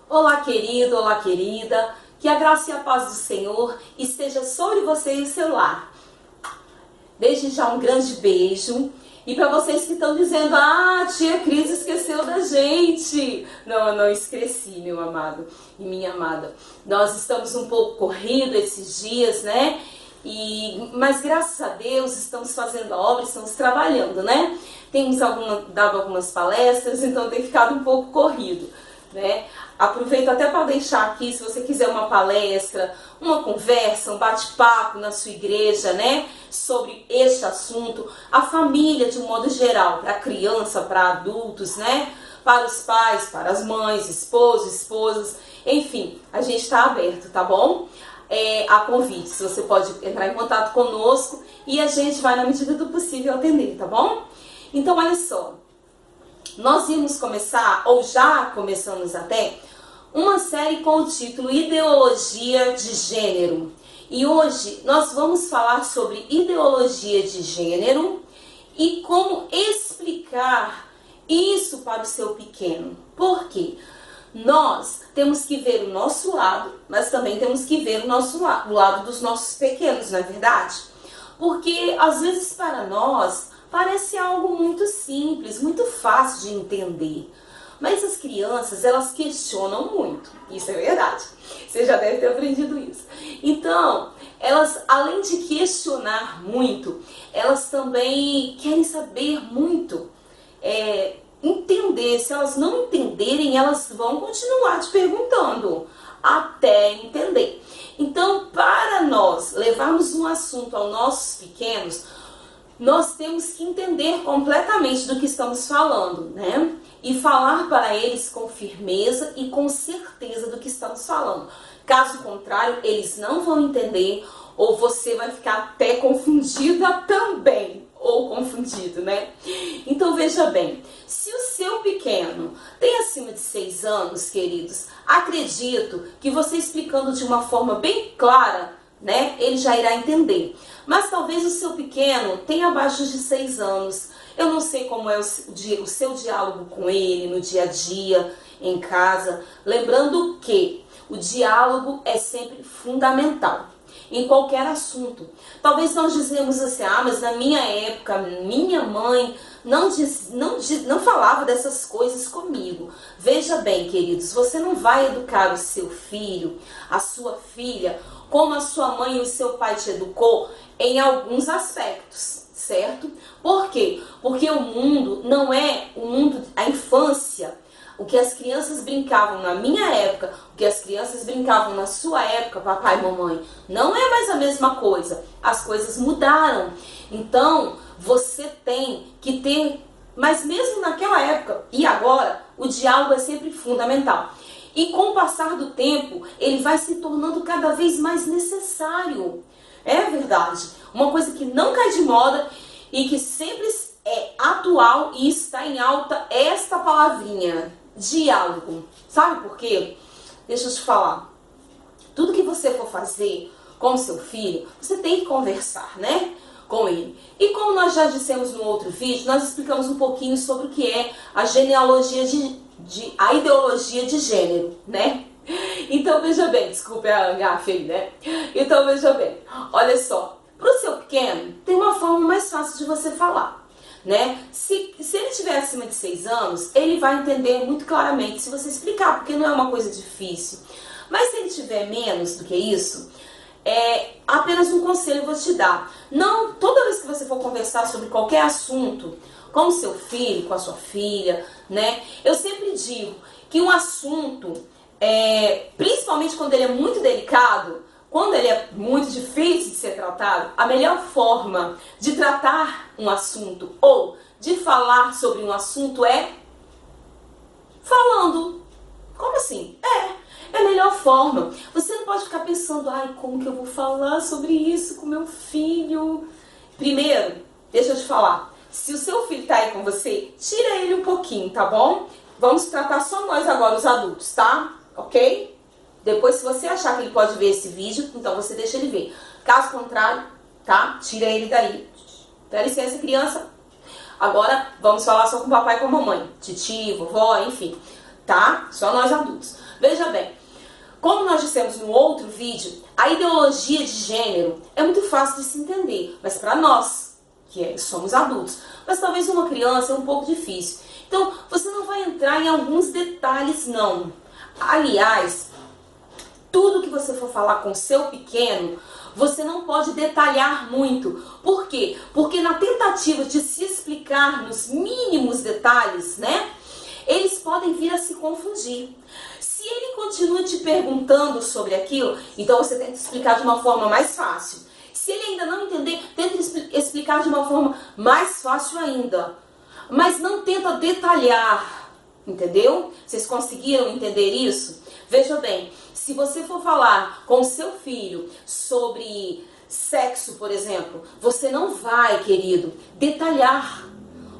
Olá, querido, olá, querida. Que a graça e a paz do Senhor esteja sobre você e o seu lar. Desde já um grande beijo. E para vocês que estão dizendo, tia Cris esqueceu da gente. Não, eu não esqueci, meu amado e minha amada. Nós estamos um pouco corridos esses dias, né? Mas graças a Deus estamos fazendo a obra, estamos trabalhando, né? Temos dado algumas palestras, então tem ficado um pouco corrido, né? Aproveito até para deixar aqui, se você quiser uma palestra, uma conversa, um bate-papo na sua igreja, né, sobre este assunto, a família de um modo geral, para criança, para adultos, né, para os pais, para as mães, esposos, esposas, enfim, a gente está aberto, tá bom? A convites, você pode entrar em contato conosco e a gente vai, na medida do possível, atender, tá bom? Então, olha só, nós íamos começar, ou já começamos até, uma série com o título Ideologia de Gênero. E hoje nós vamos falar sobre ideologia de gênero e como explicar isso para o seu pequeno. Por quê? Nós temos que ver o nosso lado, mas também temos que ver o lado dos nossos pequenos, não é verdade? Porque às vezes para nós parece algo muito simples, muito fácil de entender. Mas as crianças, elas questionam muito. Isso é verdade. Você já deve ter aprendido isso. Então, elas, além de questionar muito, elas também querem saber muito, entender. Se elas não entenderem, elas vão continuar te perguntando até entender. Então, para nós levarmos um assunto aos nossos pequenos, nós temos que entender completamente do que estamos falando, né? E falar para eles com firmeza e com certeza do que estamos falando. Caso contrário, eles não vão entender ou você vai ficar até confundida também, ou confundido, né? Então veja bem, se o seu pequeno tem acima de 6 anos, queridos, acredito que você explicando de uma forma bem clara, né, ele já irá entender. Mas talvez o seu pequeno tenha abaixo de 6 anos. Eu não sei como é o seu diálogo com ele no dia a dia, em casa. Lembrando que o diálogo é sempre fundamental em qualquer assunto. Talvez nós dizemos assim, mas na minha época, minha mãe não falava dessas coisas comigo. Veja bem, queridos, você não vai educar o seu filho, a sua filha, como a sua mãe e o seu pai te educou em alguns aspectos, certo? Por quê? Porque o mundo não é o mundo, a infância, o que as crianças brincavam na minha época, o que as crianças brincavam na sua época, papai e mamãe, não é mais a mesma coisa. As coisas mudaram. Então, você tem que ter, mas mesmo naquela época e agora, o diálogo é sempre fundamental. E com o passar do tempo, ele vai se tornando cada vez mais necessário. É verdade. Uma coisa que não cai de moda e que sempre é atual e está em alta é esta palavrinha, diálogo. Sabe por quê? Deixa eu te falar. Tudo que você for fazer com o seu filho, você tem que conversar, né? Com ele. E como nós já dissemos no outro vídeo, nós explicamos um pouquinho sobre o que é a genealogia a ideologia de gênero, né? Então veja bem, desculpe a gafe aí, né? Então veja bem, olha só, para o seu pequeno tem uma forma mais fácil de você falar, né? Se ele tiver acima de 6 anos, ele vai entender muito claramente se você explicar, porque não é uma coisa difícil. Mas se ele tiver menos do que isso, apenas um conselho eu vou te dar. Não, toda vez que você for conversar sobre qualquer assunto com o seu filho, com a sua filha, né? Eu sempre digo que um assunto, principalmente quando ele é muito delicado, quando ele é muito difícil de ser tratado, a melhor forma de tratar um assunto ou de falar sobre um assunto é falando. Como assim? É a melhor forma. Você não pode ficar pensando, como que eu vou falar sobre isso com meu filho? Primeiro, deixa eu te falar. Se o seu filho tá aí com você, tira ele um pouquinho, tá bom? Vamos tratar só nós agora, os adultos, tá? Ok? Depois, se você achar que ele pode ver esse vídeo, então você deixa ele ver. Caso contrário, tá? Tira ele daí. Dá licença, criança. Agora, vamos falar só com o papai e com a mamãe. Titi, vovó, enfim. tá? Só nós adultos. Veja bem, como nós dissemos no outro vídeo, a ideologia de gênero é muito fácil de se entender, mas para nós, somos adultos, mas talvez uma criança é um pouco difícil. Então, você não vai entrar em alguns detalhes, não. Aliás, tudo que você for falar com seu pequeno, você não pode detalhar muito. Por quê? Porque na tentativa de se explicar nos mínimos detalhes, né, eles podem vir a se confundir. Se ele continua te perguntando sobre aquilo, então você tenta explicar de uma forma mais fácil. Se ele ainda não entender, tenta explicar de uma forma mais fácil ainda. Mas não tenta detalhar, entendeu? Vocês conseguiram entender isso? Veja bem, se você for falar com seu filho sobre sexo, por exemplo, você não vai, querido, detalhar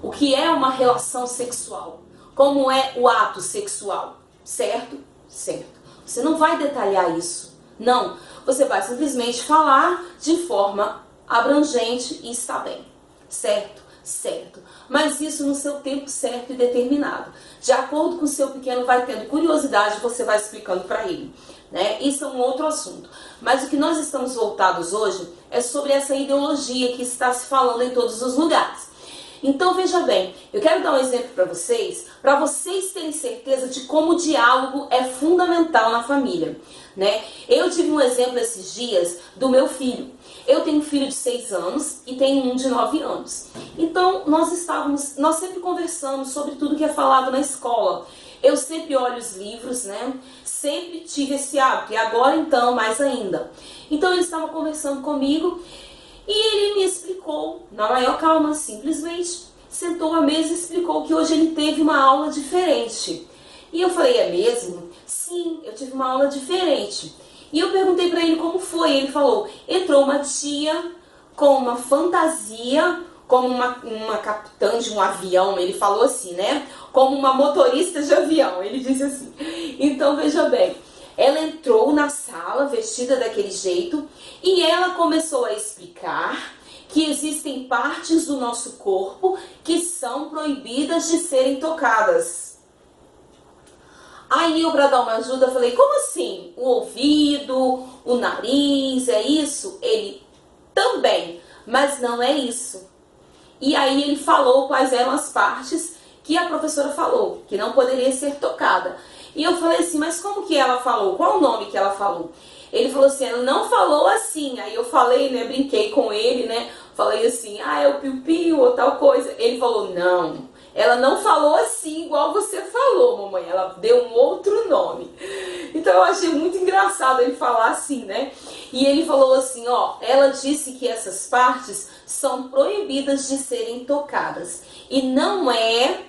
o que é uma relação sexual, como é o ato sexual, certo? Certo. Você não vai detalhar isso, não. Você vai simplesmente falar de forma abrangente e está bem, certo? Certo. Mas isso no seu tempo certo e determinado. De acordo com o seu pequeno vai tendo curiosidade, você vai explicando para ele, né? Isso é um outro assunto. Mas o que nós estamos voltados hoje é sobre essa ideologia que está se falando em todos os lugares. Então veja bem, eu quero dar um exemplo para vocês terem certeza de como o diálogo é fundamental na família, né? Eu tive um exemplo esses dias do meu filho. Eu tenho um filho de 6 anos e tenho um de 9 anos. Então nós sempre conversamos sobre tudo que é falado na escola. Eu sempre olho os livros, né? Sempre tive esse hábito e agora então mais ainda. Então ele estava conversando comigo. E ele me explicou, na maior calma, simplesmente sentou à mesa e explicou que hoje ele teve uma aula diferente. E eu falei, é mesmo? Sim, eu tive uma aula diferente. E eu perguntei para ele como foi. Ele falou, entrou uma tia com uma fantasia, como uma capitã de um avião. Ele falou assim, né? Como uma motorista de avião. Ele disse assim. Então, veja bem. Ela entrou na sala vestida daquele jeito e ela começou a explicar que existem partes do nosso corpo que são proibidas de serem tocadas. Aí eu, para dar uma ajuda, falei, como assim? O ouvido, o nariz, é isso? Ele, também, mas não é isso. E aí ele falou quais eram as partes que a professora falou, que não poderia ser tocada. E eu falei assim, mas como que ela falou? Qual o nome que ela falou? Ele falou assim, ela não falou assim. Aí eu falei, né, brinquei com ele, né, falei assim, é o piu-piu ou tal coisa. Ele falou, não, ela não falou assim igual você falou, mamãe. Ela deu um outro nome. Então eu achei muito engraçado ele falar assim, né. E ele falou assim, ela disse que essas partes são proibidas de serem tocadas. E não é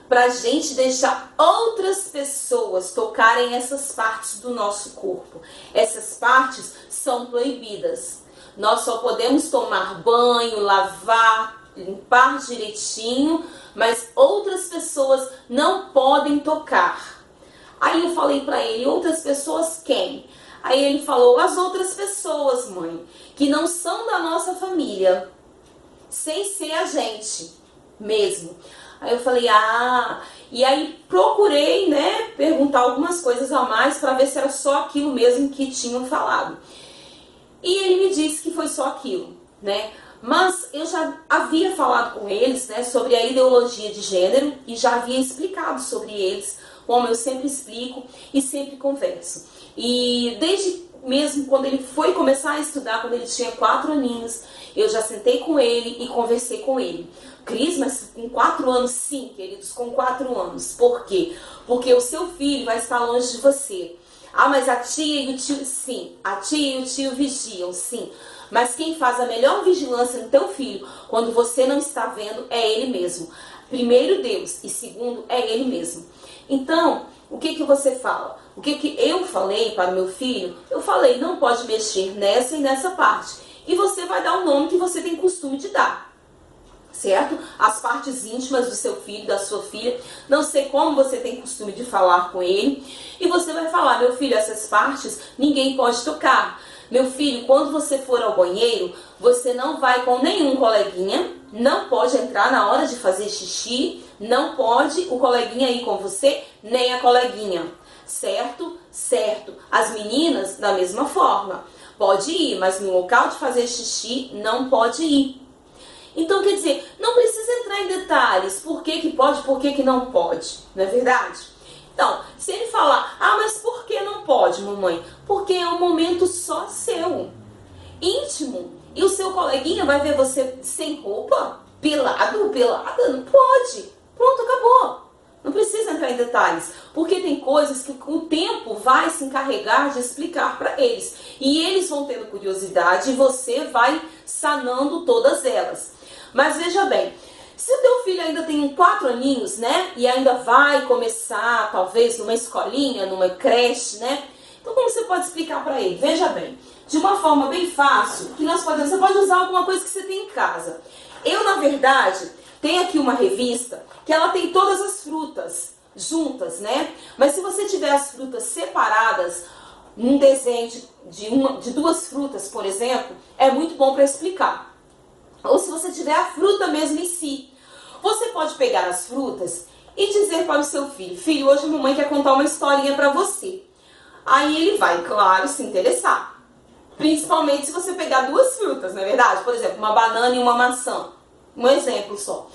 pra gente deixar outras pessoas tocarem essas partes do nosso corpo. Essas partes são proibidas. Nós só podemos tomar banho, lavar, limpar direitinho, mas outras pessoas não podem tocar. Aí eu falei pra ele, outras pessoas quem? Aí ele falou, as outras pessoas, mãe, que não são da nossa família, sem ser a gente mesmo. Aí eu falei, e aí procurei, né, perguntar algumas coisas a mais para ver se era só aquilo mesmo que tinham falado. E ele me disse que foi só aquilo, né? Mas eu já havia falado com eles, né, sobre a ideologia de gênero e já havia explicado sobre eles, como eu sempre explico e sempre converso. E desde mesmo quando ele foi começar a estudar, quando ele tinha 4 aninhos, eu já sentei com ele e conversei com ele. Cris, mas com 4 anos, sim, queridos, com 4 anos. Por quê? Porque o seu filho vai estar longe de você. Mas a tia e o tio, sim. A tia e o tio vigiam, sim. Mas quem faz a melhor vigilância no teu filho, quando você não está vendo, é ele mesmo. Primeiro Deus e segundo é ele mesmo. Então, o que que você fala? O que que eu falei para o meu filho? Eu falei, não pode mexer nessa e nessa parte. E você vai dar o nome que você tem costume de dar. Certo? As partes íntimas do seu filho, da sua filha, não sei como você tem costume de falar com ele, e você vai falar, meu filho, essas partes ninguém pode tocar. Meu filho, quando você for ao banheiro, você não vai com nenhum coleguinha, não pode entrar na hora de fazer xixi, não pode o coleguinha ir com você, nem a coleguinha. Certo? Certo. As meninas, da mesma forma, pode ir, mas no local de fazer xixi, não pode ir. Então, quer dizer, não precisa entrar em detalhes, por que que pode, por que que não pode, não é verdade? Então, se ele falar, mas por que não pode, mamãe? Porque é um momento só seu, íntimo, e o seu coleguinha vai ver você sem roupa, pelado ou pelada, não pode. Pronto, acabou. Não precisa entrar em detalhes, porque tem coisas que o tempo vai se encarregar de explicar para eles. E eles vão tendo curiosidade e você vai sanando todas elas. Mas veja bem, se o teu filho ainda tem 4 aninhos, né? E ainda vai começar, talvez, numa escolinha, numa creche, né? Então, como você pode explicar para ele? Veja bem, de uma forma bem fácil, que nós podemos, você pode usar alguma coisa que você tem em casa. Eu, na verdade, tenho aqui uma revista que ela tem todas as frutas juntas, né? Mas se você tiver as frutas separadas, um desenho de 2 frutas, por exemplo, é muito bom para explicar. Ou se você tiver a fruta mesmo em si. Você pode pegar as frutas e dizer para o seu filho, filho, hoje a mamãe quer contar uma historinha para você. Aí ele vai, claro, se interessar. Principalmente se você pegar 2 frutas, não é verdade? Por exemplo, uma banana e uma maçã. Um exemplo só.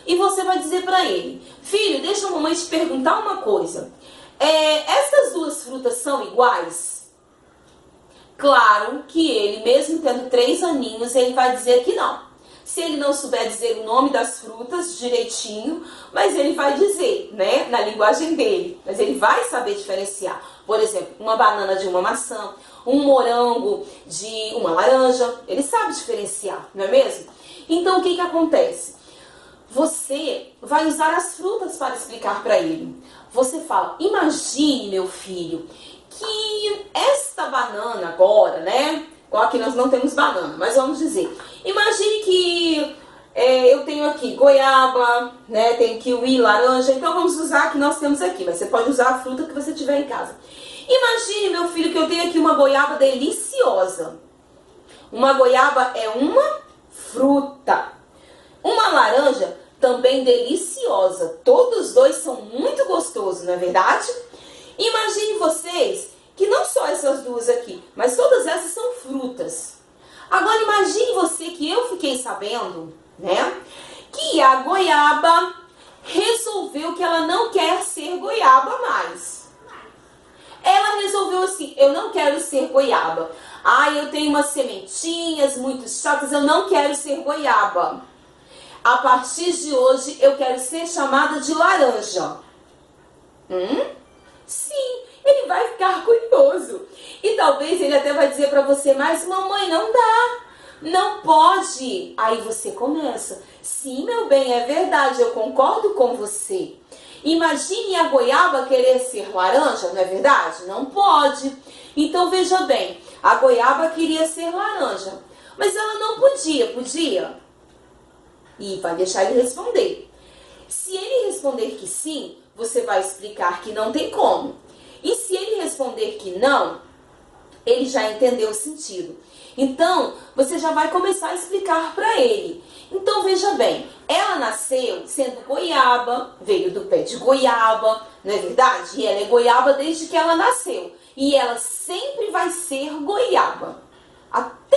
E você vai dizer para ele, filho, deixa a mamãe te perguntar uma coisa. Essas 2 frutas são iguais? Claro que ele, mesmo tendo 3 aninhos, ele vai dizer que não. Se ele não souber dizer o nome das frutas direitinho, mas ele vai dizer, né, na linguagem dele. Mas ele vai saber diferenciar. Por exemplo, uma banana de uma maçã, um morango de uma laranja. Ele sabe diferenciar, não é mesmo? Então, o que que acontece? Você vai usar as frutas para explicar para ele. Você fala, imagine, meu filho, que esta banana agora, né? Igual aqui nós não temos banana, mas vamos dizer. Imagine que eu tenho aqui goiaba, né? Tem kiwi, laranja. Então vamos usar o que nós temos aqui. Mas você pode usar a fruta que você tiver em casa. Imagine, meu filho, que eu tenho aqui uma goiaba deliciosa. Uma goiaba é uma fruta. Uma laranja também deliciosa. Todos os 2 são muito gostosos, não é verdade? Imagine vocês que não só essas 2 aqui, mas todas essas são frutas. Agora imagine você que eu fiquei sabendo, né, que a goiaba resolveu que ela não quer ser goiaba mais. Ela resolveu assim, eu não quero ser goiaba. Eu tenho umas sementinhas muito chatas, eu não quero ser goiaba. A partir de hoje eu quero ser chamada de laranja. Sim, ele vai ficar curioso. E talvez ele até vai dizer para você, mas mamãe, não dá, não pode. Aí você começa, sim, meu bem, é verdade, eu concordo com você. Imagine a goiaba querer ser laranja, não é verdade? Não pode. Então veja bem, a goiaba queria ser laranja, mas ela não podia, podia? E vai deixar ele responder. Se ele responder que sim, você vai explicar que não tem como. E se ele responder que não, ele já entendeu o sentido. Então, você já vai começar a explicar para ele. Então, veja bem, ela nasceu sendo goiaba, veio do pé de goiaba, não é verdade? E ela é goiaba desde que ela nasceu. E ela sempre vai ser goiaba. Até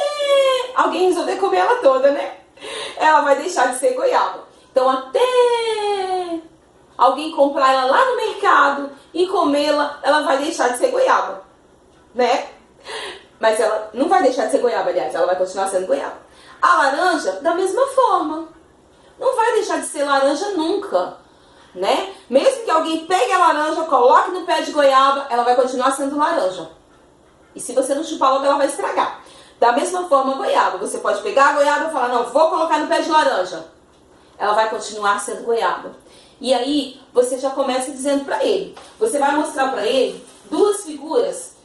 alguém resolver comer ela toda, né? Ela vai deixar de ser goiaba. Então, até alguém comprar ela lá no mercado e comê-la, ela vai deixar de ser goiaba, né? Mas ela não vai deixar de ser goiaba, aliás, ela vai continuar sendo goiaba. A laranja, da mesma forma, não vai deixar de ser laranja nunca, né? Mesmo que alguém pegue a laranja, coloque no pé de goiaba, ela vai continuar sendo laranja. E se você não chupar logo, ela vai estragar. Da mesma forma, a goiaba. Você pode pegar a goiaba e falar, não, vou colocar no pé de laranja. Ela vai continuar sendo goiaba. E aí, você já começa dizendo para ele. Você vai mostrar para ele 2 figuras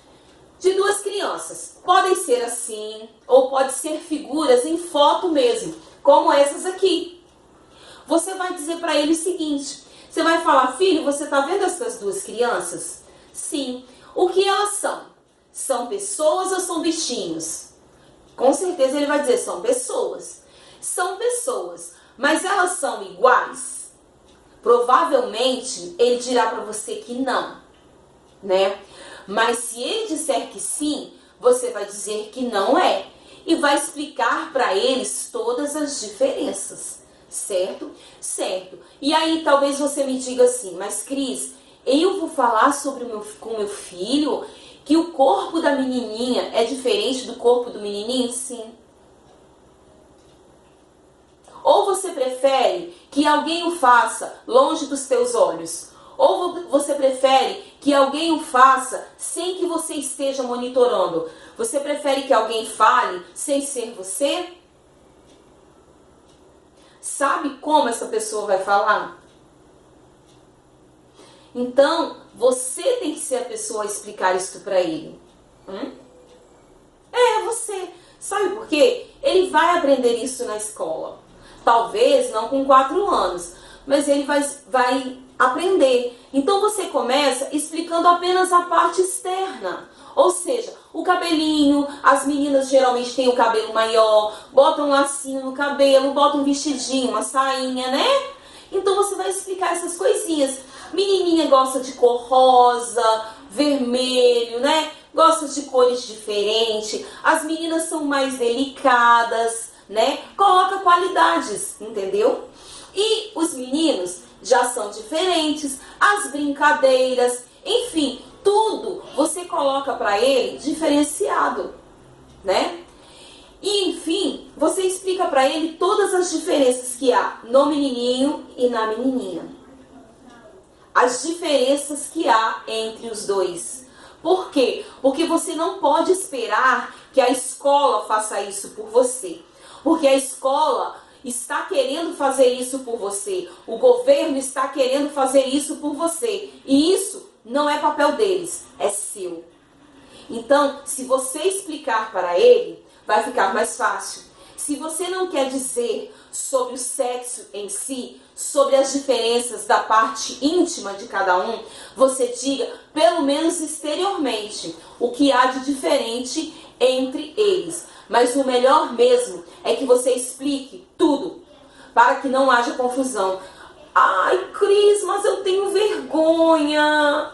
de 2 crianças. Podem ser assim, ou pode ser figuras em foto mesmo, como essas aqui. Você vai dizer para ele o seguinte. Você vai falar, filho, você está vendo essas 2 crianças? Sim. O que elas são? São pessoas ou são bichinhos? Com certeza ele vai dizer, são pessoas. São pessoas, mas elas são iguais? Provavelmente ele dirá para você que não, né? Mas se ele disser que sim, você vai dizer que não é. E vai explicar para eles todas as diferenças, certo? Certo. E aí talvez você me diga assim, mas Cris, eu vou falar com meu filho que o corpo da menininha é diferente do corpo do menininho? Sim. Ou você prefere que alguém o faça longe dos teus olhos? Ou você prefere que alguém o faça sem que você esteja monitorando? Você prefere que alguém fale sem ser você? Sabe como essa pessoa vai falar? Então, você tem que ser a pessoa a explicar isso para ele. É, você. Sabe por quê? Ele vai aprender isso na escola. Talvez não com 4 anos, mas ele vai aprender. Então você começa explicando apenas a parte externa. Ou seja, o cabelinho, as meninas geralmente têm o cabelo maior, botam um lacinho no cabelo, botam um vestidinho, uma sainha, né? Então você vai explicar essas coisinhas. Menininha gosta de cor rosa, vermelho, né? Gosta de cores diferentes. As meninas são mais delicadas, né? Coloca qualidades, entendeu? E os meninos já são diferentes, as brincadeiras, enfim, tudo você coloca para ele diferenciado, né? E enfim, você explica para ele todas as diferenças que há no menininho e na menininha. As diferenças que há entre os dois. Por quê? Porque você não pode esperar que a escola faça isso por você. Porque a escola está querendo fazer isso por você. O governo está querendo fazer isso por você. E isso não é papel deles, é seu. Então, se você explicar para ele, vai ficar mais fácil. Se você não quer dizer sobre o sexo em si, sobre as diferenças da parte íntima de cada um, você diga, pelo menos exteriormente, o que há de diferente entre eles. Mas o melhor mesmo é que você explique tudo, para que não haja confusão. Ai, Cris, mas eu tenho vergonha.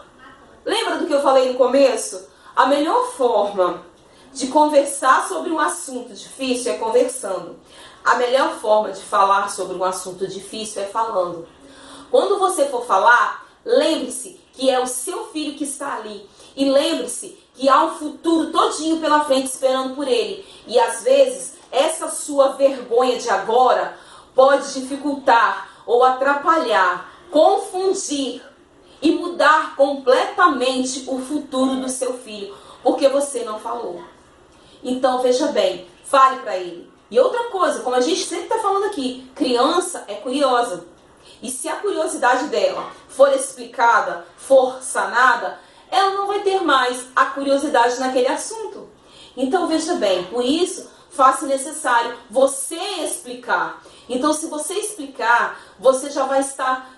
Lembra do que eu falei no começo? A melhor forma de conversar sobre um assunto difícil é conversando. A melhor forma de falar sobre um assunto difícil é falando. Quando você for falar, lembre-se que é o seu filho que está ali. E lembre-se que há um futuro todinho pela frente esperando por ele. E às vezes, essa sua vergonha de agora pode dificultar ou atrapalhar, confundir e mudar completamente o futuro do seu filho, porque você não falou. Então, veja bem, fale para ele. E outra coisa, como a gente sempre está falando aqui, criança é curiosa. E se a curiosidade dela for explicada, for sanada, ela não vai ter mais a curiosidade naquele assunto. Então, veja bem, por isso, faça necessário você explicar. Então, se você explicar, você já vai estar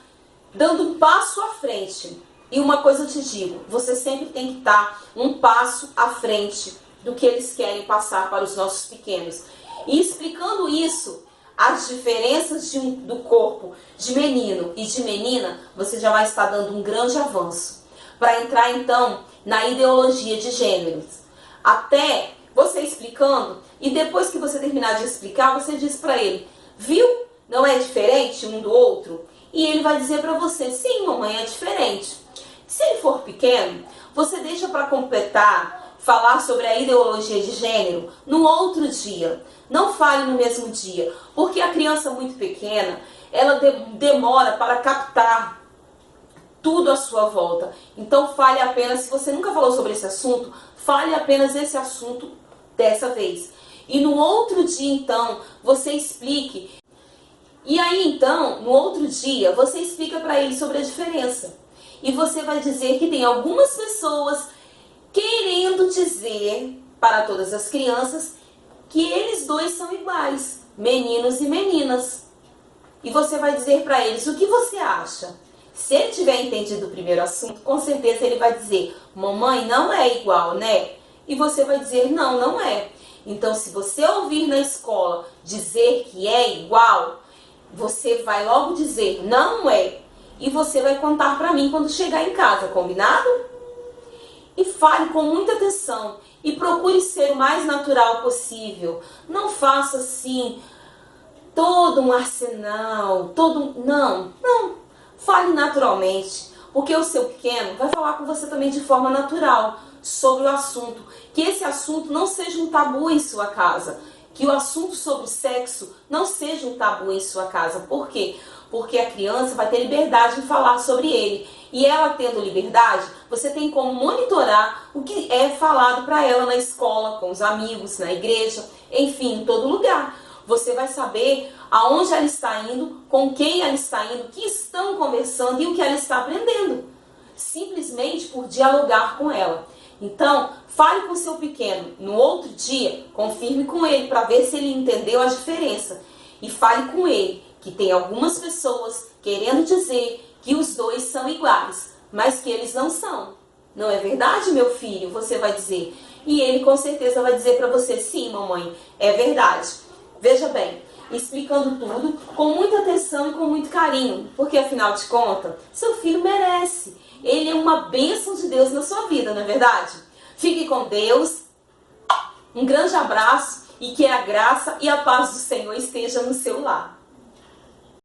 dando um passo à frente. E uma coisa eu te digo, você sempre tem que estar um passo à frente do que eles querem passar para os nossos pequenos. E explicando isso, as diferenças do corpo de menino e de menina, você já vai estar dando um grande avanço. Para entrar então na ideologia de gêneros. Até você explicando, e depois que você terminar de explicar, você diz para ele, viu? Não é diferente um do outro? E ele vai dizer para você, sim, mamãe, é diferente. Se ele for pequeno, você deixa para completar, falar sobre a ideologia de gênero no outro dia. Não fale no mesmo dia, porque a criança muito pequena, ela demora para captar tudo à sua volta. Então fale apenas, se você nunca falou sobre esse assunto, fale apenas esse assunto dessa vez. E no outro dia, então, você explique. E aí, então, no outro dia, você explica para ele sobre a diferença. E você vai dizer que tem algumas pessoas querendo dizer para todas as crianças que eles dois são iguais, meninos e meninas. E você vai dizer para eles, o que você acha? Se ele tiver entendido o primeiro assunto, com certeza ele vai dizer, mamãe, não é igual, né? E você vai dizer, não, não é. Então, se você ouvir na escola dizer que é igual, você vai logo dizer, não é. E você vai contar para mim quando chegar em casa, combinado? E fale com muita atenção e procure ser o mais natural possível. Não faça assim todo um arsenal, Não. Fale naturalmente, porque o seu pequeno vai falar com você também de forma natural sobre o assunto. Que esse assunto não seja um tabu em sua casa. Que o assunto sobre o sexo não seja um tabu em sua casa. Por quê? Porque a criança vai ter liberdade de falar sobre ele. E ela tendo liberdade, você tem como monitorar o que é falado para ela na escola, com os amigos, na igreja, enfim, em todo lugar. Você vai saber aonde ela está indo, com quem ela está indo, o que estão conversando e o que ela está aprendendo. Simplesmente por dialogar com ela. Então, fale com seu pequeno. No outro dia, confirme com ele para ver se ele entendeu a diferença. E fale com ele que tem algumas pessoas querendo dizer que os dois são iguais, mas que eles não são. Não é verdade, meu filho? Você vai dizer. E ele com certeza vai dizer para você, sim, mamãe, é verdade. Veja bem, explicando tudo com muita atenção e com muito carinho, porque afinal de contas, seu filho merece. Ele é uma bênção de Deus na sua vida, não é verdade? Fique com Deus, um grande abraço e que a graça e a paz do Senhor esteja no seu lar.